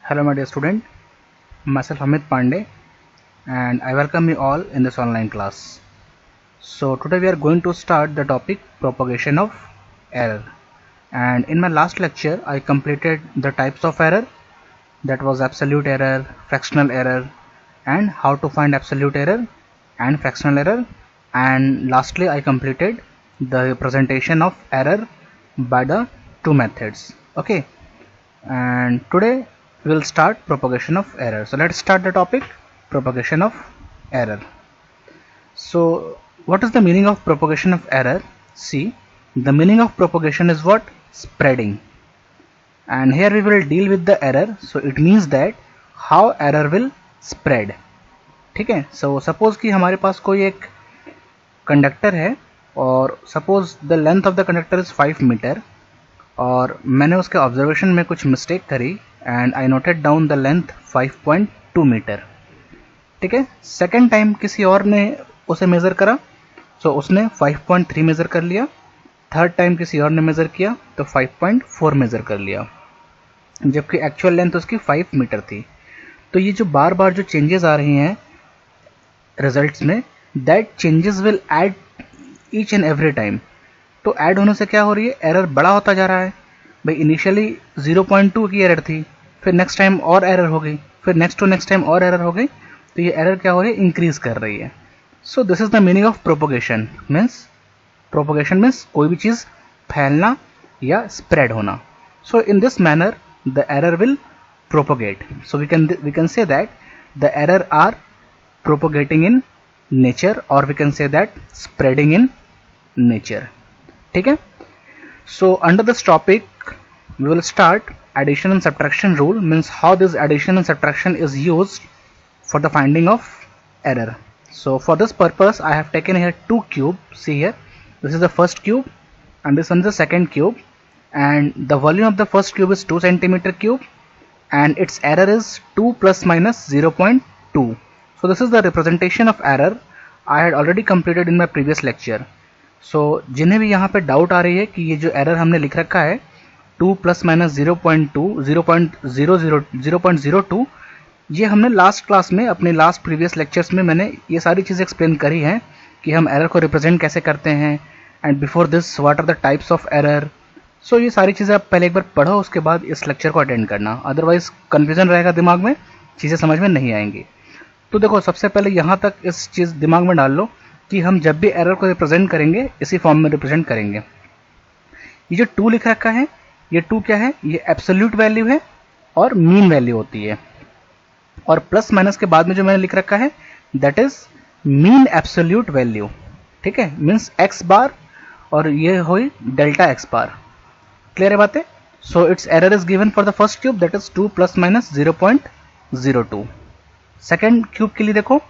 Hello my dear student, myself Amit Pandey and I welcome you all in this online class. So today we are going to start the topic propagation of error, and in my last lecture I completed the types of error, that was absolute error, fractional error, and how to find absolute error and fractional error, and lastly I completed the representation of error by the two methods. Okay, and today we will start propagation of error. So let's start the topic propagation of error. So what is the meaning of propagation of error? See, the meaning of propagation is what? Spreading. And here we will deal with the error. So it means that how error will spread. ठीक है. So suppose कि हमारे पास कोई एक conductor है और suppose the length of the conductor is 5 metre और मैंने उसके ऑब्जर्वेशन में कुछ मिस्टेक करी and I noted down the length 5.2 metre. ठीक है. सेकेंड टाइम किसी और ने उसे मेज़र करा, सो उसने 5.3 मेज़र कर लिया. थर्ड टाइम किसी और ने मेज़र किया तो 5.4 मेज़र कर लिया, जबकि एक्चुअल लेंथ उसकी 5 मीटर थी. तो ये जो बार बार जो चेंजेस आ रही हैं रिजल्ट्स में, that changes will add each and every time. तो ऐड होने से क्या हो रही है? एरर बड़ा होता जा रहा है. भाई इनिशियली 0.2 की एरर थी, फिर नेक्स्ट टाइम और एरर हो गई, फिर नेक्स्ट टू नेक्स्ट टाइम और एरर हो गई, तो ये एरर क्या हो रही है? इंक्रीज कर रही है. So this is the meaning of propagation. Propagation means कोई भी चीज़ फैलना या स्प्रेड होना. So in this manner the error will propagate. So we can say that the error are propagating in nature, और we can say that spreading in nature. ठीक है. So under this topic we will start addition and subtraction rule, means how this addition and subtraction is used for the finding of error. So for this purpose I have taken here two cubes. See here, this is the first cube and this one is the second cube, and the volume of the first cube is 2 centimeter cube and its error is 2 plus minus 0.2. So this is the representation of error I had already completed in my previous lecture. So जिन्हें भी यहाँ पे doubt आ रही है कि ये जो error हमने लिख रखा है 2 प्लस माइनस 0.02, ये हमने लास्ट क्लास में अपने लास्ट प्रीवियस लेक्चर्स में मैंने ये सारी चीज़ें एक्सप्लेन करी हैं कि हम एरर को रिप्रेजेंट कैसे करते हैं, and before this what are the types of error. So ये सारी चीज़ें आप पहले एक बार पढ़ो, उसके बाद इस लेक्चर को अटेंड करना, अदरवाइज कन्फ्यूजन रहेगा दिमाग में, चीज़ें समझ में नहीं आएंगी. तो देखो, सबसे पहले यहाँ तक इस चीज़ दिमाग में डाल लो कि हम जब भी एरर को रिप्रेजेंट करेंगे इसी फॉर्म में रिप्रेजेंट करेंगे. ये जो 2 लिख रखा है, ये 2 क्या है? ये एब्सोल्यूट वैल्यू है और मीन वैल्यू होती है, और प्लस माइनस के बाद में जो मैंने लिख रखा है that is mean absolute value. ठीक है, मीन्स एक्स बार, और ये हुई डेल्टा एक्स बार. क्लियर है बातें? So its error is given for the first cube that is 2 plus minus 0.02. Second cube के लिए देखो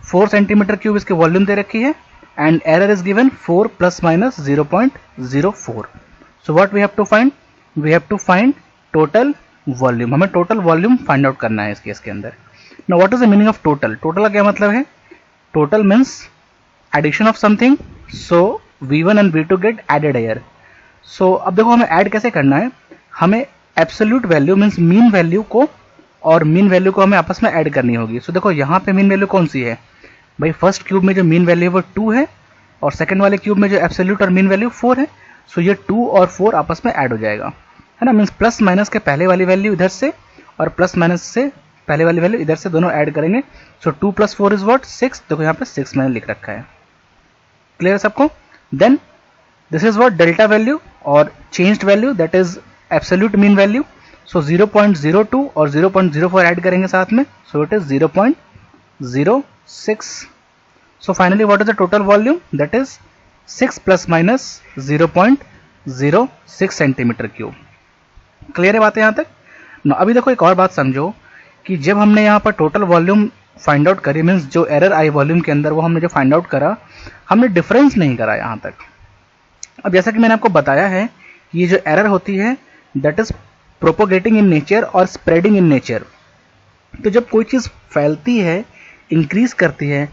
4 सेंटीमीटर क्यूब इसकी वॉल्यूम दे रखी है and error is given 4 plus minus 0.04. So what we have to find? We have to find total volume. हमें total volume find out करना है इस केस के अंदर. Now what is the meaning of total? Total का क्या मतलब है? Total means addition of something, so v1 and v2 get added here. सो अब देखो हमें ऐड कैसे करना है. हमें absolute value means mean value को और मीन वैल्यू को हमें आपस में ऐड करनी होगी. सो देखो यहाँ पे मीन वैल्यू कौन सी है भाई? फर्स्ट क्यूब में जो मीन वैल्यू है वो 2 है, और सेकंड वाले क्यूब में जो एब्सोल्यूट और मीन वैल्यू 4 है. सो ये 2 और 4 आपस में ऐड हो जाएगा, है ना. मीन्स प्लस माइनस के पहले वाली वैल्यू इधर से और प्लस माइनस से पहले वाली वैल्यू इधर से, दोनों ऐड करेंगे. सो 2 प्लस 4 इज व्हाट? 6. देखो यहाँ पे 6 मैंने लिख रखा है. क्लियर है सबको? Then this is what? Delta value और changed value, that is absolute mean value. So 0.02 और 0.04 ऐड करेंगे साथ में, so it is 0.06. So finally what is the total volume? That is 6 plus minus 0.06 centimetre cube. Clear है बात यहाँ तक? ना अभी देखो एक और बात समझो कि जब हमने यहाँ पर टोटल वॉल्यूम फाइंड आउट करी, मीन्स जो एरर आई वॉल्यूम के अंदर वो हमने जो फाइंड आउट करा, हमने डिफरेंस नहीं करा यहाँ तक. अब जैसा कि मैंने आपको बताया है, ये जो एरर होती है that is propagating in nature और स्प्रेडिंग इन नेचर. तो जब कोई चीज़ फैलती है, इंक्रीज करती है,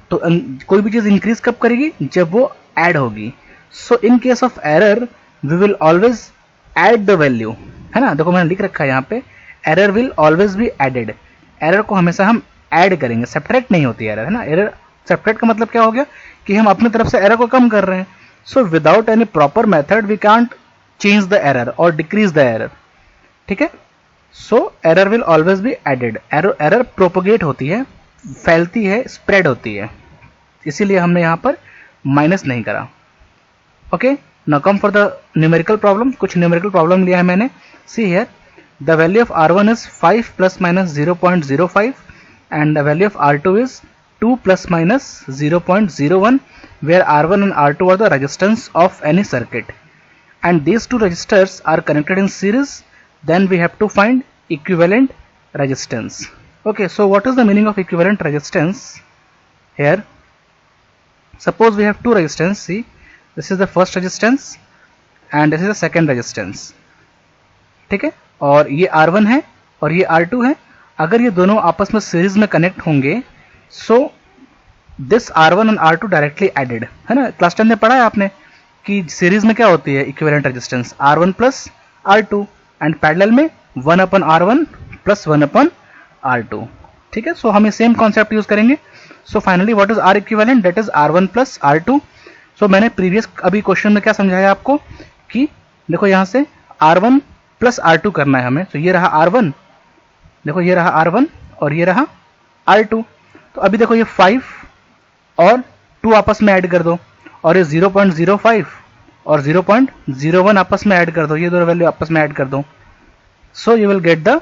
तो कोई भी चीज़ इंक्रीज कब करेगी? जब वो ऐड होगी. So in case of error we will always add the value, है ना. देखो मैंने लिख रखा है यहाँ पे error will always be added, error को हमेशा हम ऐड करेंगे, सेपरेट नहीं होती एरर, है ना। एरर सेपरेट का मतलब क्या हो गया कि हम अपनी तरफ से एरर को कम कर रहे हैं। So without any proper method we can't change the error और डिक्रीज द एरर, ठीक है। So error will always be added, error propagate होती है, फैलती है, स्प्रेड होती है, इसीलिए हमने यहां पर माइनस नहीं करा। Okay, now come for the numerical problem. कुछ न्यूमेरिकल प्रॉब्लम लिया है मैंने। See here the value of R1 is 5 plus minus 0.05 and the value of R2 is 2 plus minus 0.01, where R1 and R2 are the resistance of any circuit and these two resistors are connected in series. Then we have to find equivalent resistance. Okay, so what is the meaning of equivalent resistance? Here suppose we have two resistance. See, this is the first resistance and this is the second resistance, ठीक है। और ये R1 है और ये R2 है। अगर ये दोनों आपस में सीरीज में कनेक्ट होंगे, so this R1 and R2 directly added, है ना। क्लास 10 में पढ़ा है आपने कि सीरीज में क्या होती है equivalent resistance, R1 plus R2 and parallel में 1 अपन R1 प्लस 1 अपन R2, ठीक है। सो हम सेम कॉन्सेप्ट यूज करेंगे। सो finally what is R equivalent, that is R1 plus R2। सो मैंने प्रीवियस अभी क्वेश्चन में क्या समझाया आपको कि देखो यहाँ से R1 प्लस R2 करना है हमें। तो ये रहा R1, देखो ये रहा R1 और ये रहा R2। तो अभी देखो ये 5 और 2 आपस में ऐड कर दो और ये 0.05 और 0.01 आपस में ऐड कर दो, ये दोनों वैल्यू आपस में ऐड कर दो। So you will get the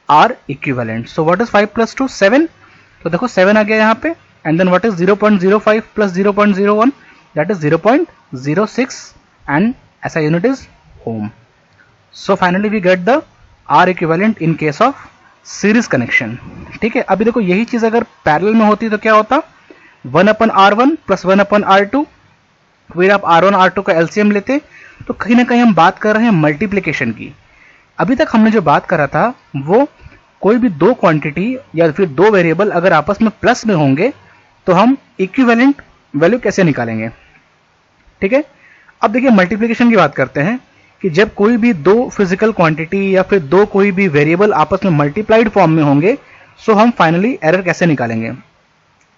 R equivalent. So what is 5 plus 2, 7। तो देखो 7 आ गया यहाँ पे। And then what is 0.05 plus 0.01, that is 0.06 and its unit is ohm. So finally we get the R equivalent in case of series connection, ठीक है। अभी देखो यही चीज अगर पैरेलल में होती तो क्या होता, 1 अपन R1 प्लस 1 अपन R2, फिर आप R1 R2 का एलसीएम लेते तो कहीं ना कहीं हम बात कर रहे हैं मल्टीप्लिकेशन की। अभी तक हमने जो बात करा था वो कोई भी दो क्वांटिटी या फिर दो वेरिएबल अगर आपस में प्लस में होंगे तो हम इक्विवेलेंट वैल्यू कैसे निकालेंगे, ठीक है। अब देखिए मल्टीप्लिकेशन की बात करते हैं कि जब कोई भी दो फिजिकल क्वांटिटी या फिर दो कोई भी वेरिएबल आपस में मल्टीप्लाइड फॉर्म में होंगे, सो हम फाइनली एरर कैसे निकालेंगे।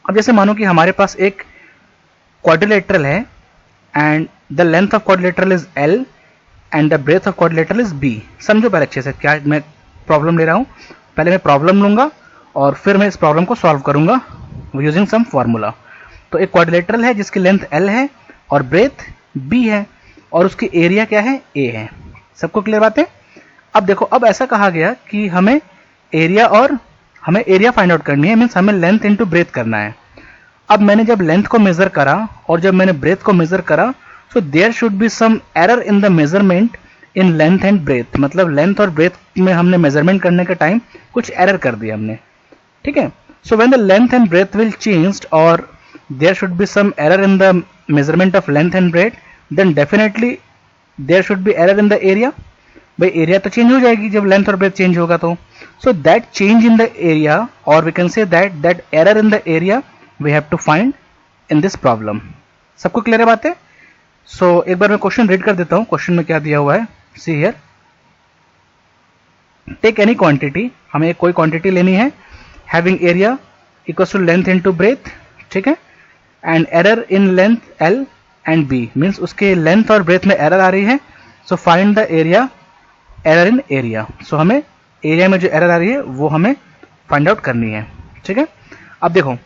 अब जैसे मानो कि हमारे पास एक क्वाड्रिलेटरल है and the length of quadrilateral is L and the breadth of quadrilateral is B। समझो पहले अच्छे से क्या मैं प्रॉब्लम ले रहा हूं। पहले मैं प्रॉब्लम लूंगा और फिर मैं इस प्रॉब्लम को सॉल्व करूंगा यूजिंग सम फॉर्मूला। तो एक क्वाड्रिलेटरल है जिसकी लेंथ L है और ब्रेथ B है और उसकी एरिया क्या है, A है। सबको क्लियर बात है। अब देखो अब ऐसा कहा गया कि हमें एरिया फाइंड आउट करनी है, मीन्स हमें लेंथ इनटू ब्रेथ करना है। अब मैंने जब लेंथ को मेजर करा और जब मैंने ब्रेथ को मेजर करा, so there should be some error in the measurement in length and breadth. मतलब लेंथ और ब्रेथ में हमने मेजरमेंट करने के टाइम कुछ एरर कर दिया हमने, ठीक है। So when the length and breadth will changed और there should be some error in the measurement of length and breadth, then definitely there should be error in the area। भाई area तो change हो जाएगी जब length और breadth change होगा तो। So that change in the area और we can say that error in the area we have to find in this problem. सबको क्लियर है बात है। सो एक बार मैं क्वेश्चन रीड कर देता हूं। क्वेश्चन में क्या दिया हुआ है, see here, take any quantity, हमें कोई क्वांटिटी लेनी है, having area equal to length into breadth, ठीक है, and error in length L and B, means उसके लेंथ और ब्रेथ में एरर आ रही है। So find the area, error in area. So हमें एरिया में जो एरर आ रही है वो हमें फाइंड आउट करनी है, ठीक है। अब देखो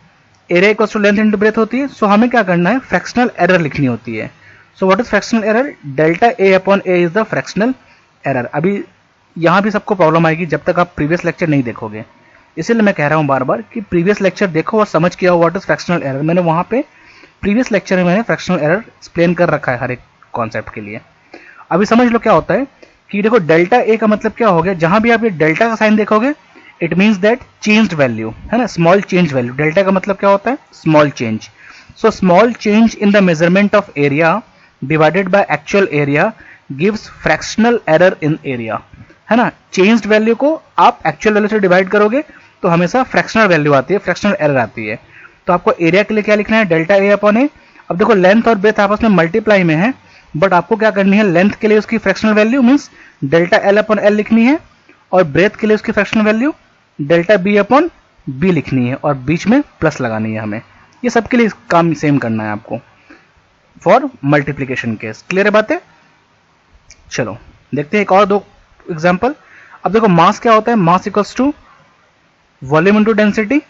area equal to length into breadth होती है, सो हमें क्या करना है, फ्रैक्शनल एरर लिखनी होती है। So what is fractional error, delta A upon A is the fractional error. अभी यहाँ भी सबको प्रॉब्लम आएगी जब तक आप प्रीवियस लेक्चर नहीं देखोगे, इसीलिए मैं कह रहा हूँ बार बार कि प्रीवियस लेक्चर देखो और समझ के आओ व्हाट इज फ्रैक्शनल एरर। मैंने वहाँ पे प्रीवियस लेक्चर में मैंने फ्रैक्शनल एरर एक्सप्लेन कर रखा है हर एक कॉन्सेप्ट के लिए। अभी समझ लो क्या होता है कि देखो डेल्टा A का मतलब क्या हो गया, जहां भी आप ये डेल्टा का साइन देखोगे it means that changed value, है ना, स्मॉल चेंज वैल्यू। डेल्टा का मतलब क्या होता है, small change. So small change in the measurement of area divided by actual area gives fractional error in area, है ना। चेंज्ड वैल्यू को आप एक्चुअल वैल्यू से डिवाइड करोगे तो हमेशा फ्रैक्शनल वैल्यू आती है, फ्रैक्शनल एरर आती है। तो आपको एरिया के लिए क्या लिखना है, डेल्टा A अपॉन A। अब देखो लेंथ और ब्रेथ आपस में मल्टीप्लाई में है, बट आपको क्या करनी है, लेंथ के लिए उसकी fractional value means delta L upon L लिखनी है और ब्रेथ के लिए उसकी fractional value delta B upon B लिखनी है और बीच में प्लस लगानी है हमें। ये सबके लिए काम सेम करना है आपको फॉर मल्टीप्लीकेशन केस। क्लियर है बातें? चलो देखते हैं एक और दो एग्जांपल। अब देखो मास क्या होता है, mass equals to volume into density.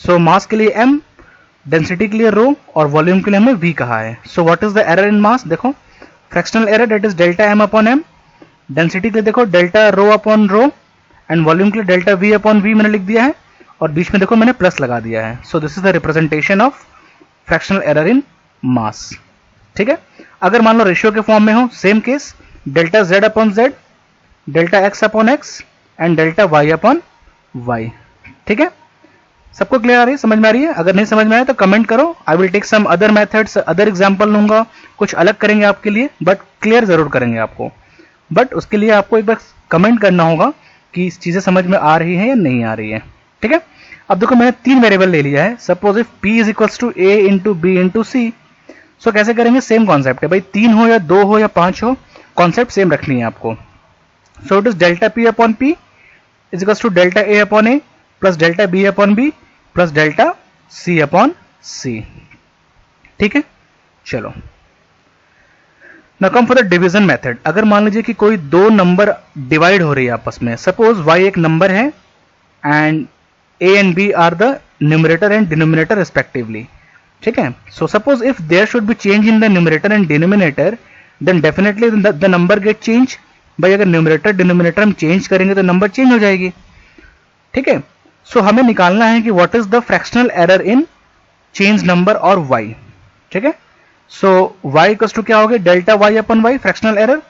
So mass के लिए m, डेंसिटी के लिए रो और वॉल्यूम के लिए हमने v कहा है। So what is the error in mass? देखो fractional error that is delta m upon m। Density के लिए देखो delta rho upon rho and volume के लिए डेल्टा v अपॉन v मैंने लिख दिया है और बीच में देखो मैंने प्लस लगा दिया है। So this is the representation of fractional error in mass. ठीक है, अगर मान लो रेशियो के फॉर्म में हो, same case delta z upon z, delta x upon x and delta y upon y। ठीक है, सबको क्लियर आ रही है, समझ में आ रही है? अगर नहीं समझ में आए तो कमेंट करो, I will take some other methods, other example लूंगा, कुछ अलग करेंगे आपके लिए, बट क्लियर जरूर करेंगे आपको। बट उसके लिए आपको एक बार कमेंट करना होगा कि इस चीजें समझ में आ रही है या नहीं आ रही है। ठीक है, अब देखो मैंने 3 वेरिएबल ले लिया है। Suppose if p is equals to a into B into C. So कैसे करेंगे? सेम कॉन्सेप्ट है भाई, 3 हो या 2 हो या 5 हो, कॉन्सेप्ट सेम रखनी है आपको। So it is delta p upon p is equals to delta a upon a plus delta b upon b plus delta c upon c। ठीक है, चलो now come for the division method. अगर मान लीजिए कि कोई दो नंबर डिवाइड हो रही है आपस में, सपोज y एक नंबर है and a and b are the numerator and denominator respectively. ठीक है, so suppose if there should be change in the numerator and denominator then definitely the number get change. भाई अगर numerator denominator हम change करेंगे तो number change हो जाएगी। ठीक है, सो हमें निकालना है कि what is the fractional error in change number और y। ठीक है, सो y इक्वल्स टू क्या हो गया, डेल्टा y अपन y फ्रैक्शनल एरर।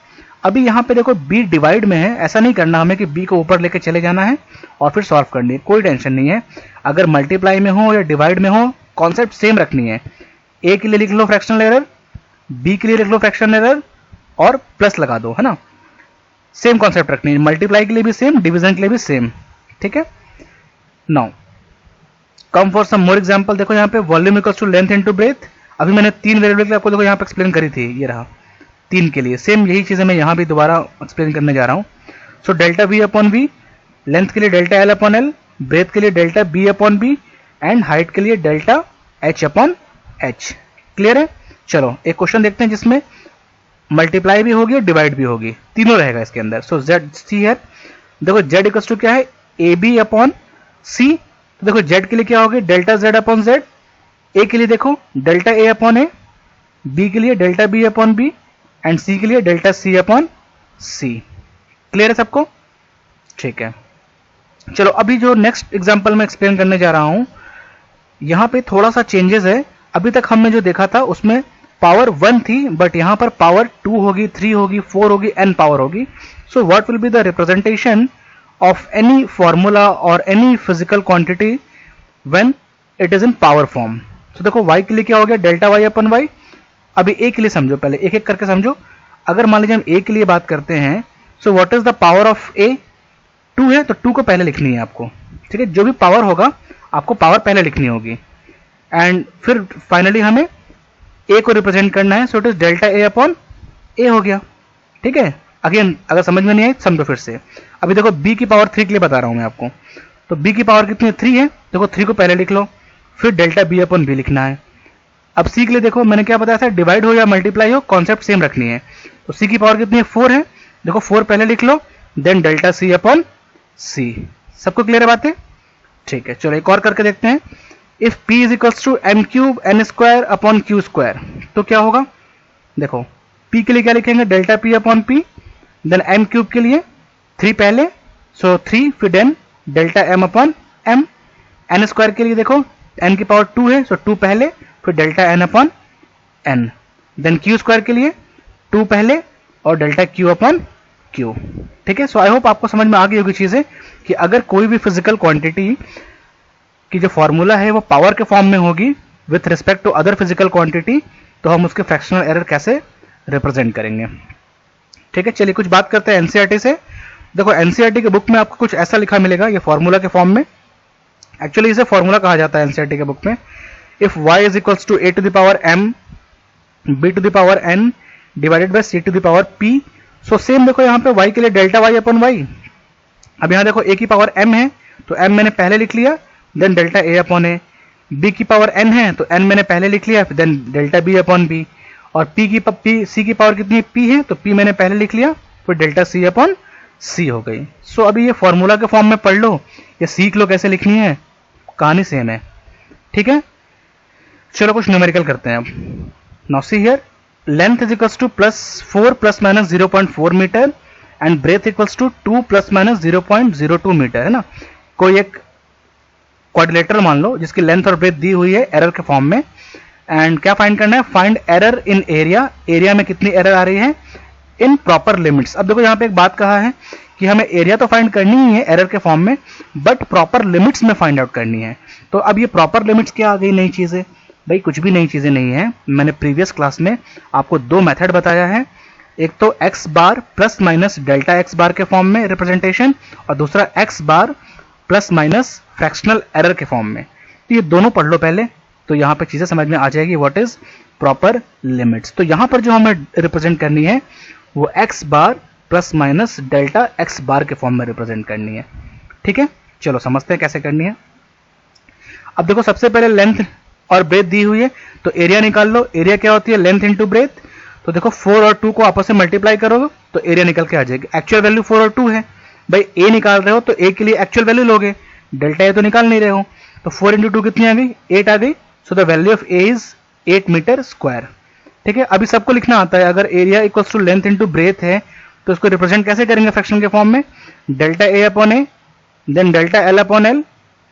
अभी यहाँ पे देखो b डिवाइड में है, ऐसा नहीं करना हमें कि b को ऊपर लेके चले जाना है और फिर सॉल्व करनी है, कोई टेंशन नहीं है। अगर मल्टीप्लाई में हो या डिवाइड में हो, कॉन्सेप्ट सेम रखनी है। a के लिए लिख लो फ्रैक्शनल एरर, b के लिए लिख लो फ्रैक्शनल एरर और प्लस लगा दो, है ना। सेम कॉन्सेप्ट रखनी है, मल्टीप्लाई के लिए भी सेम, डिवीजन के लिए भी सेम। ठीक है, now come for some more example. देखो यहाँ पे volume equals to length into breadth. अभी मैंने 3 वेरिएबल के लिए आपको देखो यहाँ पे एक्सप्लेन करी थी, ये रहा 3 के लिए। सेम यही चीजें मैं यहाँ भी दोबारा एक्सप्लेन करने जा रहा हूँ। So delta v upon v, length के लिए delta l upon l, breadth के लिए delta b upon b and height के लिए delta h upon h। Clear है? चलो एक क्वेश्चन देखते हैं जिसमें मल्टीप्लाई भी होगी और डिवाइड भी होगी, तीनों रहेगा इसके अंदर। सो z c है, देखो z इक्वल्स टू क्या है, ab अपॉन c। देखो z के लिए क्या होगी, delta z upon z। a के लिए देखो delta a upon a, b के लिए delta b upon b and c के लिए delta c upon c। Clear है सबको? ठीक है, चलो अभी जो नेक्स्ट एग्जांपल मैं एक्सप्लेन करने जा रहा हूं, यहां पे थोड़ा सा चेंजेस है। अभी तक हमने जो देखा था उसमें पावर 1 थी, बट यहां पर पावर 2 होगी, 3 होगी, 4 होगी, n पावर होगी। So what will be the representation of any formula or any physical quantity when it is in power form? तो देखो y के लिए क्या हो गया, डेल्टा y अपन y। अभी a के लिए समझो, पहले एक एक करके समझो। अगर मान लीजिए हम a के लिए बात करते हैं, सो what is the power of a, 2 है तो 2 को पहले लिखनी है आपको। ठीक है, जो भी पावर होगा आपको पावर पहले लिखनी होगी एंड फिर फाइनली हमें a को रिप्रेजेंट करना है। सो it is delta a upon a हो गया। ठीक है, अगेन अगर समझ में नहीं आए समझो फिर से। अभी देखो b की पावर 3 के लिए बता रहा हूं मैं आपको, तो b की पावर कितनी है, 3 है। देखो 3 को पहले लिख लो, फिर डेल्टा b अपॉन b लिखना है। अब c के लिए देखो मैंने क्या बताया था, डिवाइड हो या मल्टीप्लाई हो, कॉन्सेप्ट सेम रखनी है। तो c की पावर कितनी है, 4 है। देखो 4 पहले लिख लो, then delta c upon c। सबको क्लियर है बातें? ठीक है, चलो एक और करके देखते हैं। If p is equals to m cube n square upon q square, तो क्या होगा, देखो p के लिए क्या लिखेंगे, delta p upon p, then m cube के लिए 3 पहले, सो 3 फिर then delta m upon m। n square के लिए देखो n की पावर 2 है, सो 2 पहले फिर delta n upon n। Then q square के लिए 2 पहले और डेल्टा q अपॉन q। ठीक है, सो आई होप आपको समझ में आ गई होगी चीजें कि अगर कोई भी फिजिकल क्वांटिटी की जो फॉर्मूला है वो पावर के फॉर्म में होगी with respect to other physical quantity, तो हम उसके फ्रैक्शनल एरर कैसे रिप्रेजेंट करेंगे। ठीक है, चलिए कुछ बात करते हैं एनसीईआरटी से। देखो एनसीईआरटी के बुक में आपको कुछ ऐसा लिखा मिलेगा, ये फॉर्मूला के फॉर्म में, एक्चुअली इसे फॉर्मूला कहा जाता है एनसीईआरटी के बुक में। If y is equals to a to the power m b to the power n divided by c to the power p। So same देखो यहाँ पे y के लिए डेल्टा y अपन y, अब यहाँ देखो a की पावर m है तो m मैंने पहले लिख लिया, then delta a upon a। b की पावर n है तो n मैंने पहले लिख लिया, then delta b upon b। और c की पावर कितनी p है तो p मैंने पहले लिख लिया, फिर डेल्टा c अपॉन c हो गई। सो अभी ये फॉर्मूला के फॉर्म में पढ़ लो या सीख लो कैसे लिखनी है, कहानी सेम है, ठीक है। चलो कुछ न्यूमेरिकल करते हैं अब। Now see here, length is equals to +4 ± 0.4 metre and breadth equals to 2 ± 0.02 metre, है ना। कोई एक क्वाड्रिलेटरल मान लो जिसकी लेंथ और ब्रेथ दी हुई है एरर के फॉर्म में, एंड क्या फाइंड करना है, find error in area, area में कितनी एरर आ रही है इन प्रॉपर लिमिट्स। अब देखो यहाँ पे एक बात कहा है कि हमें एरिया तो फाइंड करनी ही है एरर के फॉर्म में, बट प्रॉपर लिमिट्स में फाइंड आउट करनी है। तो अब ये प्रॉपर लिमिट्स क्या आ गई, नई चीजें, भाई कुछ भी नई चीजें नहीं है। मैंने प्रीवियस क्लास में आपको दो मेथड बताया है, एक तो x बार प्लस माइनस डेल्टा x बार के फॉर्म में रिप्रेजेंटेशन, और दूसरा x बार प्लस माइनस फ्रैक्शनल एरर के फॉर्म में। तो ये दोनों पढ़ लो पहले, तो यहाँ पे चीजें समझ में आ जाएगी व्हाट इज प्रॉपर लिमिट्स। तो यहाँ पर जो हमें रिप्रेजेंट करनी है वो x बार प्लस माइनस डेल्टा x बार के फॉर्म में रिप्रेजेंट करनी है, ठीक है। चलो समझते हैं कैसे करनी है। अब देखो सबसे पहले लेंथ और ब्रेथ दी हुई है तो एरिया निकाल लो। एरिया क्या होती है, लेंथ इंटू ब्रेथ। तो देखो 4 और 2 को आपस में मल्टीप्लाई करोगे तो एरिया निकल के आ जाएगी। एक्चुअल वैल्यू 4 और 2 है, भाई ए निकाल रहे हो तो ए के लिए एक्चुअल वैल्यू लोगे, डेल्टा ए तो निकाल नहीं रहे हो, तो 4 इंटू 2 कितनी आ गई, 8 आ गई। So the value of A is 8 metre square, ठीक है। अभी सबको लिखना आता है, अगर area equals to length into breadth है तो इसको रिप्रेजेंट कैसे करेंगे फ्रैक्शन के फॉर्म में, delta A upon A, then delta L upon L,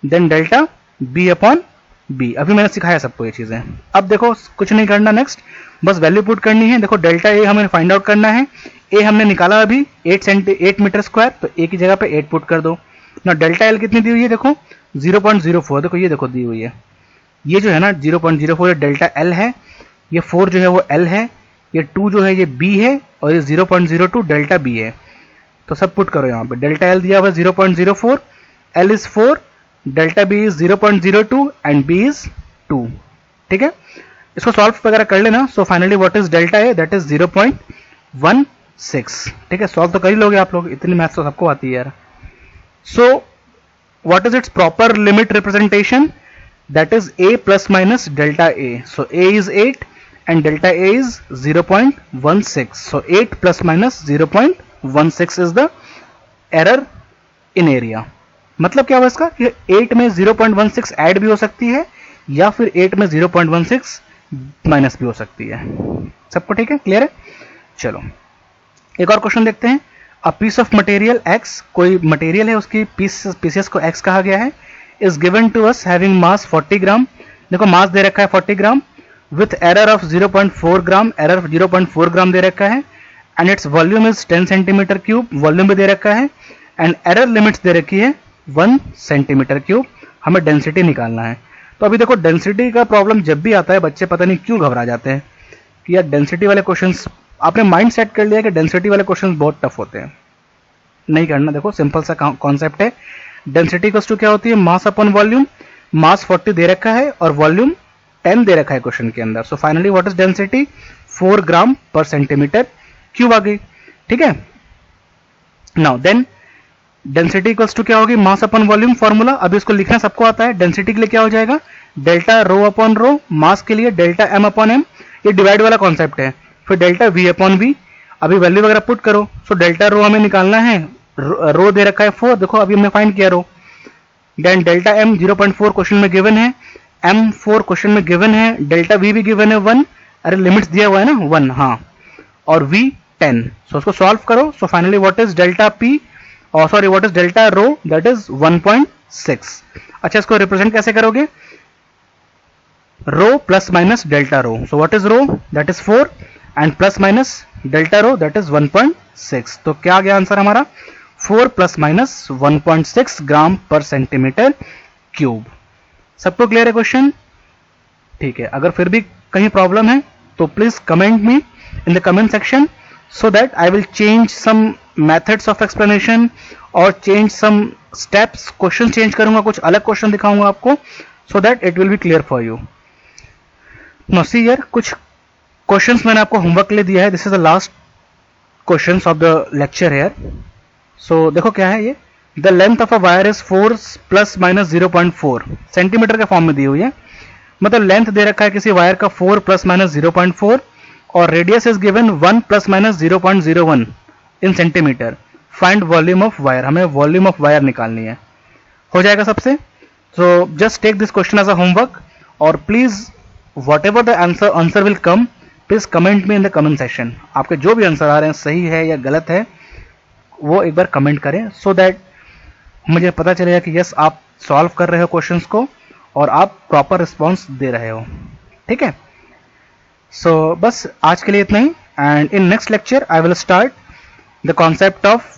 then delta B upon B. अभी मैंने सिखाया सबको ये चीजें। अब देखो कुछ नहीं करना, नेक्स्ट बस वैल्यू पुट करनी है। देखो डेल्टा ए हमें फाइंड आउट करना है, ए हमने निकाला अभी 8 मीटर स्क्वायर, तो ए की जगह पे 8 पुट कर दो ना। डेल्टा एल कितनी दी हुई है, देखो 0.04, देखो ये देखो दी हुई है, ये जो है ना 0.04 डेल्टा एल है, ये 4 जो है वो एल है, ये 2 जो है ये बी है, और ये 0.02 डेल्टा बी है। तो सब पुट करो यहाँ पे, डेल्टा एल दिया हुआ 0.04, L is 4, delta B is 0.02 and B is 2, ठीक है। इसको सॉल्व वगैरह कर लेना। So finally what is delta A, that is 0.16, ठीक है। सॉल्व तो कर ही लोगे आप लोग, इतनी मैथ्स तो सबको आती है यार। सो what is it's proper limit representation, that is a plus minus delta a। So a is 8 and delta a is 0.16, so 8 plus minus 0.16 is the error in area। मतलब क्या हुआ इसका कि 8 में 0.16 ऐड भी हो सकती है या फिर 8 में 0.16 माइनस भी हो सकती है। सबको ठीक है, क्लियर है। चलो एक और क्वेश्चन देखते हैं। A piece of material x, कोई मटेरियल है उसकी पीसेस को x कहा गया है, is given to us having mass 40 gram. देखो मास दे रखा है 40 gram with error of 0.4 gram, error 0.4 gram दे रखा है, and its volume is 10 centimetre cube, volume भी दे रखा है, एंड एरर लिमिट्स दे रखी है 1 सेंटीमीटर क्यूब। हमें डेंसिटी निकालना है। तो अभी देखो डेंसिटी का प्रॉब्लम जब भी आता है बच्चे पता नहीं क्यों घबरा जाते हैं कि यार डेंसिटी वाले क्वेश्चंस, आपने माइंड सेट कर लिया कि डेंसिटी वाले क्वेश्चंस बहुत टफ होते हैं। नहीं करना, देखो सिंपल सा कॉन्सेप्ट है। डेंसिटी इक्वल्स टू क्या होती है, मास अपॉन वॉल्यूम। मास 40 दे रखा है और वॉल्यूम 10 दे रखा है क्वेश्चन के अंदर। So finally what is density, 4 gram per centimetre cube आ गई, ठीक है। Now then density equals to क्या होगी, मास अपॉन वॉल्यूम फॉर्मूला। अभी इसको लिखना सबको आता है। डेंसिटी के लिए क्या हो जाएगा, डेल्टा रो अपॉन रो, मास के लिए डेल्टा एम अपॉन एम, ये डिवाइड वाला कॉन्सेप्ट है। फिर डेल्टा वी अपॉन वी, अभी वैल्यू वगैरह पुट करो। सो डेल्टा रो हमें निकालना है, रो दे रखा है 4, देखो अभी हमने फाइंड किया रो। देन डेल्टा एम 0.4 क्वेश्चन में गिवन है, एम 4 क्वेश्चन में गिवन है, डेल्टा वी भी गिवन है 1, अरे लिमिट्स दिया हुआ है ना 1, हाँ, और वी 10। सो उसको सॉल्व करो। So finally what is delta P, और sorry what is delta rho, that is 1.6। अच्छा इसको रिप्रेजेंट कैसे करोगे, rho plus minus delta rho. So what is rho, that is 4, and plus minus delta rho, that is 1.6। तो क्या आ गया answer हमारा, 4 plus minus 1.6 ग्राम per centimetre cube. सबको clear है क्वेश्चन, ठीक है। अगर फिर भी कहीं प्रॉब्लम है तो please comment me in the comment section, so that I will change some methods of explanation और change some steps, question change करूंगा, कुछ अलग क्वेश्चन दिखाऊंगा आपको, so that it will be clear for you। Now see here, कुछ questions मैंने आपको homework के लिए दिया है। This is the last questions of the lecture here। सो देखो क्या है ये, the length of a wire is 4 plus minus 0.4 centimetre के फॉर्म में दी हुई है, मतलब लेंथ दे रखा है किसी वायर का 4 प्लस माइनस 0.4 और radius is given 1 plus minus 0.01 in centimetre. Find volume of wire, हमें वॉल्यूम ऑफ वायर निकालनी है। हो जाएगा सबसे। So just take this question as a homework और please whatever the answer will come, please comment में in the comment section. आपके जो भी आंसर आ रहे हैं सही है या गलत है वो एक बार कमेंट करें, सो दैट मुझे पता चलेगा कि यस आप सॉल्व कर रहे हो क्वेश्चंस को और आप प्रॉपर रिस्पॉन्स दे रहे हो। ठीक है, सो बस आज के लिए इतना ही, and in next lecture I will start the concept of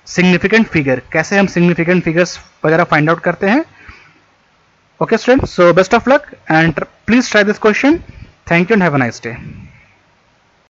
significant figure, कैसे हम सिग्निफिकेंट फिगर्स वगैरह फाइंड आउट करते हैं। Okay students, so best of luck and please try this question. Thank you and have a nice day.